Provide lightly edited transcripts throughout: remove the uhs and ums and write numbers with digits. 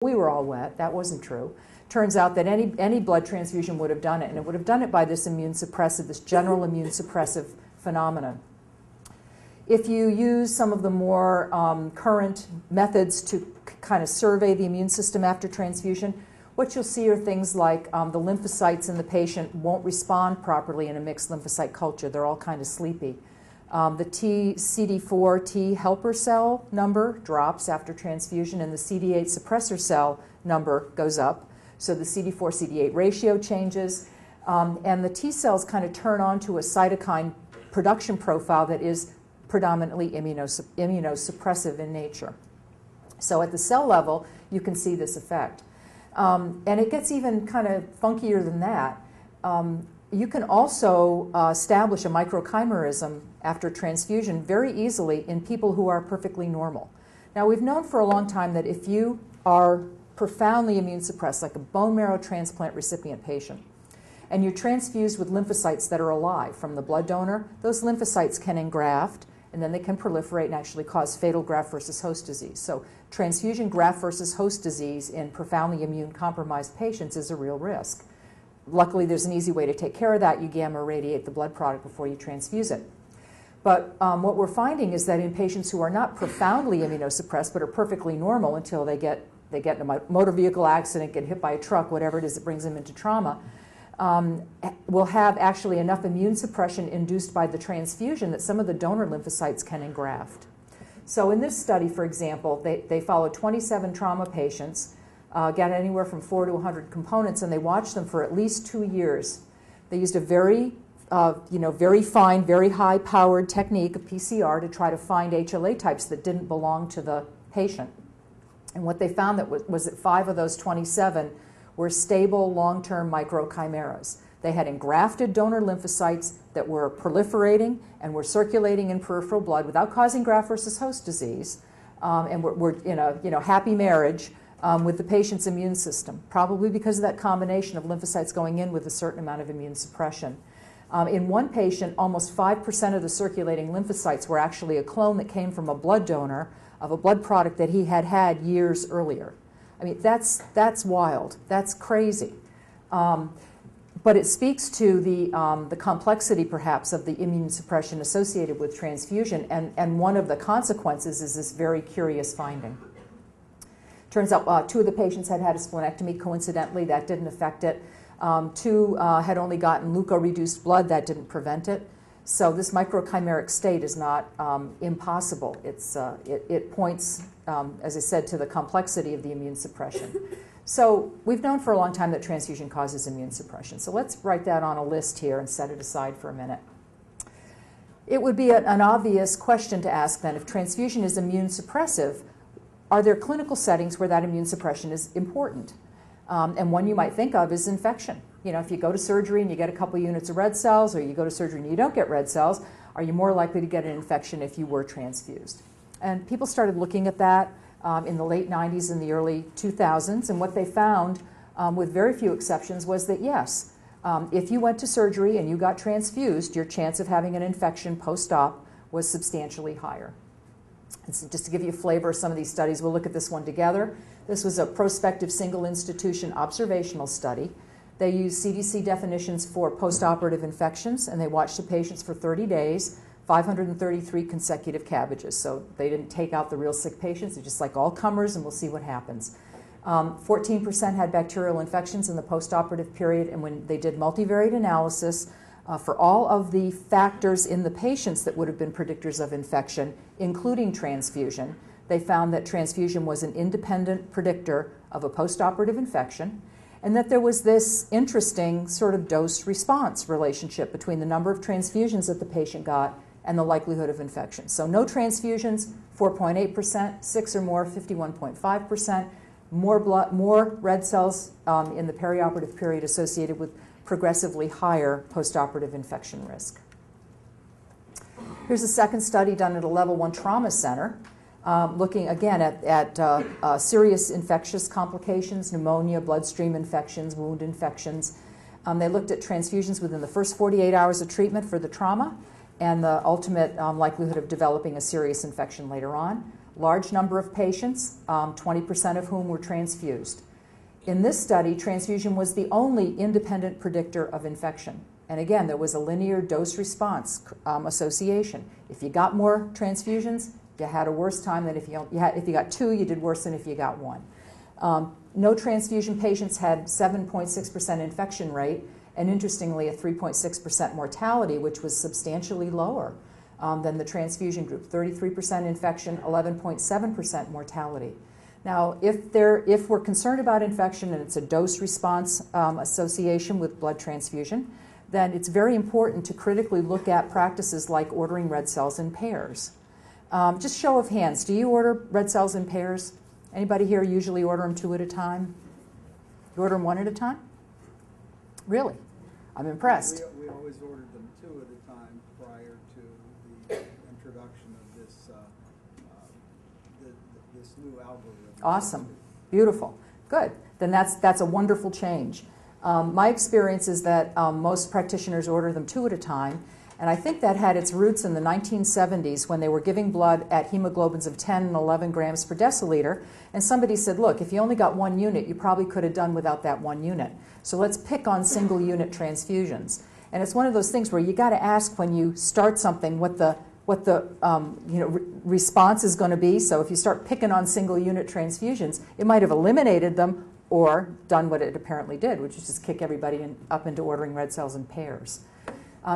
we were all wet. That wasn't true. Turns out that any blood transfusion would have done it, and it would have done it by this immune suppressive, this general immune suppressive phenomenon. If you use some of the more current methods to kind of survey the immune system after transfusion, what you'll see are things like the lymphocytes in the patient won't respond properly in a mixed lymphocyte culture. They're all kind of sleepy. The CD4 T helper cell number drops after transfusion, and the CD8 suppressor cell number goes up. So the CD4-CD8 ratio changes, and the T cells kind of turn on to a cytokine production profile that is predominantly immunosuppressive in nature. So at the cell level, you can see this effect. And it gets even kind of funkier than that. You can also establish a microchimerism after transfusion very easily in people who are perfectly normal. Now, we've known for a long time that if you are profoundly immune suppressed, like a bone marrow transplant recipient patient, and you're transfused with lymphocytes that are alive from the blood donor, those lymphocytes can engraft, and then they can proliferate and actually cause fatal graft versus host disease. So transfusion graft versus host disease in profoundly immune compromised patients is a real risk. Luckily, there's an easy way to take care of that. You gamma irradiate the blood product before you transfuse it. But what we're finding is that in patients who are not profoundly immunosuppressed but are perfectly normal until they get in a motor vehicle accident, get hit by a truck, whatever it is that brings them into trauma, will have actually enough immune suppression induced by the transfusion that some of the donor lymphocytes can engraft. So in this study, for example, they followed 27 trauma patients, got anywhere from 4 to 100 components, and they watched them for at least 2 years. They used a very fine, very high-powered technique of PCR to try to find HLA types that didn't belong to the patient. And what they found was that 5 of those 27 were stable, long-term microchimeras. They had engrafted donor lymphocytes that were proliferating and were circulating in peripheral blood without causing graft versus host disease, and were in a happy marriage with the patient's immune system, probably because of that combination of lymphocytes going in with a certain amount of immune suppression. In one patient, almost 5% of the circulating lymphocytes were actually a clone that came from a blood donor of a blood product that he had had years earlier. I mean, that's wild. That's crazy. But it speaks to the complexity, perhaps, of the immune suppression associated with transfusion, and one of the consequences is this very curious finding. Turns out 2 of the patients had had a splenectomy. Coincidentally, that didn't affect it. 2 had only gotten leukoreduced blood. That didn't prevent it. So this microchimeric state is not impossible. It points, as I said, to the complexity of the immune suppression. So we've known for a long time that transfusion causes immune suppression. So let's write that on a list here and set it aside for a minute. It would be an obvious question to ask then, if transfusion is immune suppressive, are there clinical settings where that immune suppression is important? And one you might think of is infection. You know, if you go to surgery and you get a couple units of red cells, or you go to surgery and you don't get red cells, are you more likely to get an infection if you were transfused? And people started looking at that in the late 90s and the early 2000s, and what they found, with very few exceptions, was that yes, if you went to surgery and you got transfused, your chance of having an infection post-op was substantially higher. And so just to give you a flavor of some of these studies, we'll look at this one together. This was a prospective single institution observational study. They used CDC definitions for postoperative infections, and they watched the patients for 30 days, 533 consecutive cabbages. So they didn't take out the real sick patients. They're just like all comers, and we'll see what happens. 14% had bacterial infections in the postoperative period, and when they did multivariate analysis for all of the factors in the patients that would have been predictors of infection, including transfusion, they found that transfusion was an independent predictor of a postoperative infection, and that there was this interesting sort of dose-response relationship between the number of transfusions that the patient got and the likelihood of infection. So no transfusions, 4.8%, 6 or more, 51.5%, more red cells in the perioperative period associated with progressively higher postoperative infection risk. Here's a second study done at a level 1 trauma center, looking again at serious infectious complications, pneumonia, bloodstream infections, wound infections. They looked at transfusions within the first 48 hours of treatment for the trauma and the ultimate likelihood of developing a serious infection later on. large number of patients, 20% of whom were transfused. In this study, transfusion was the only independent predictor of infection. And again, there was a linear dose-response association. If you got more transfusions, you had a worse time than if you got 2, you did worse than if you got 1. No transfusion patients had 7.6% infection rate, and interestingly, a 3.6% mortality, which was substantially lower than the transfusion group. 33% infection, 11.7% mortality. Now, if we're concerned about infection and it's a dose-response association with blood transfusion, then it's very important to critically look at practices like ordering red cells in pairs. Just show of hands, do you order red cells in pairs? Anybody here usually order them 2 at a time? You order them 1 at a time? Really? I'm impressed. We always ordered them 2 at a time prior to the introduction of this new algorithm. Awesome. Beautiful. Good. Then that's a wonderful change. My experience is that most practitioners order them 2 at a time, and I think that had its roots in the 1970s when they were giving blood at hemoglobins of 10 and 11 grams per deciliter, and somebody said, look, if you only got 1 unit, you probably could have done without that 1 unit. So let's pick on single unit transfusions. And it's one of those things where you got to ask when you start something what the response is going to be. So if you start picking on single unit transfusions, it might have eliminated them or done what it apparently did, which is just kick everybody up into ordering red cells in pairs.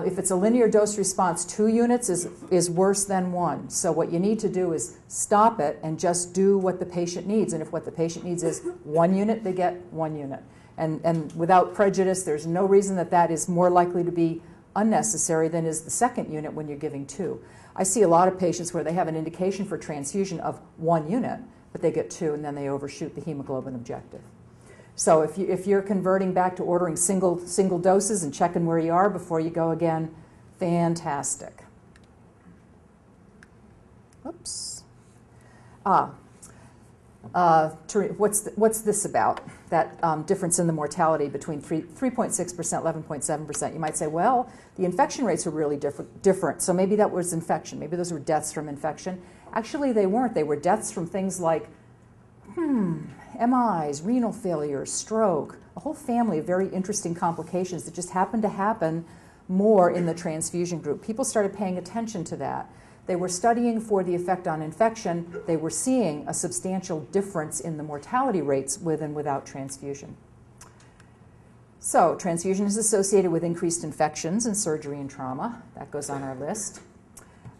If it's a linear dose response, 2 units is worse than 1. So what you need to do is stop it and just do what the patient needs. And if what the patient needs is 1 unit, they get 1 unit. And without prejudice, there's no reason that is more likely to be unnecessary than is the 2nd unit when you're giving 2. I see a lot of patients where they have an indication for transfusion of 1 unit, but they get 2 and then they overshoot the hemoglobin objective. So if you're converting back to ordering single doses and checking where you are before you go again, fantastic. Oops. What's this about? That difference in the mortality between 3.6%, 11.7%. You might say, well, the infection rates are really different, so maybe that was infection. Maybe those were deaths from infection. Actually, they weren't. They were deaths from things like MIs, renal failure, stroke, a whole family of very interesting complications that just happened to happen more in the transfusion group. People started paying attention to that. They were studying for the effect on infection. They were seeing a substantial difference in the mortality rates with and without transfusion. So transfusion is associated with increased infections and surgery and trauma. That goes on our list.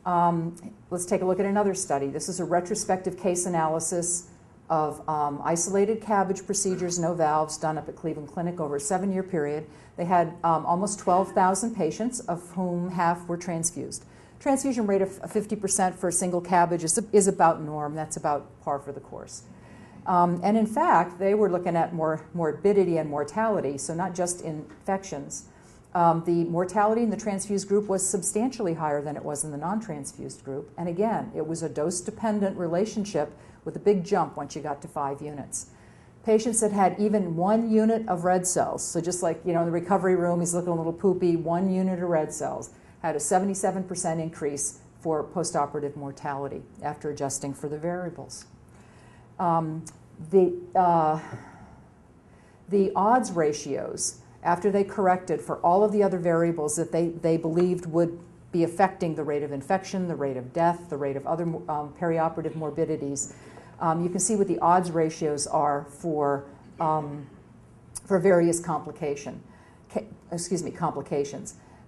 Let's take a look at another study. This is a retrospective case analysis of isolated CABG procedures, no valves, done up at Cleveland Clinic over a 7-year period. They had almost 12,000 patients, of whom half were transfused. Transfusion rate of 50% for a single CABG is about norm. That's about par for the course. And in fact, they were looking at morbidity and mortality, so not just infections. The mortality in the transfused group was substantially higher than it was in the non-transfused group. And again, it was a dose-dependent relationship with a big jump once you got to 5 units. Patients that had even 1 unit of red cells, so just like in the recovery room, he's looking a little poopy, 1 unit of red cells, had a 77% increase for postoperative mortality after adjusting for the variables. The odds ratios, after they corrected for all of the other variables that they believed would be affecting the rate of infection, the rate of death, the rate of other perioperative morbidities, you can see what the odds ratios are for various complications.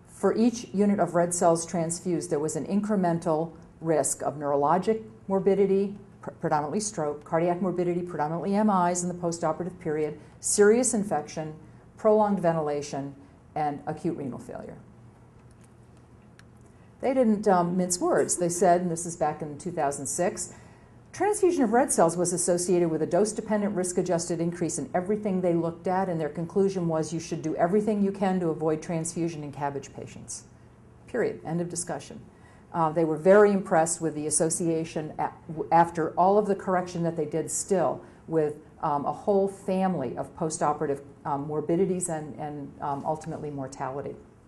For each unit of red cells transfused, there was an incremental risk of neurologic morbidity, predominantly stroke, cardiac morbidity, predominantly MIs in the postoperative period, serious infection, prolonged ventilation, and acute renal failure. They didn't mince words. They said, and this is back in 2006, transfusion of red cells was associated with a dose-dependent risk-adjusted increase in everything they looked at, and their conclusion was you should do everything you can to avoid transfusion in CABG patients. Period. End of discussion. They were very impressed with the association after all of the correction that they did still with a whole family of postoperative morbidities and ultimately mortality.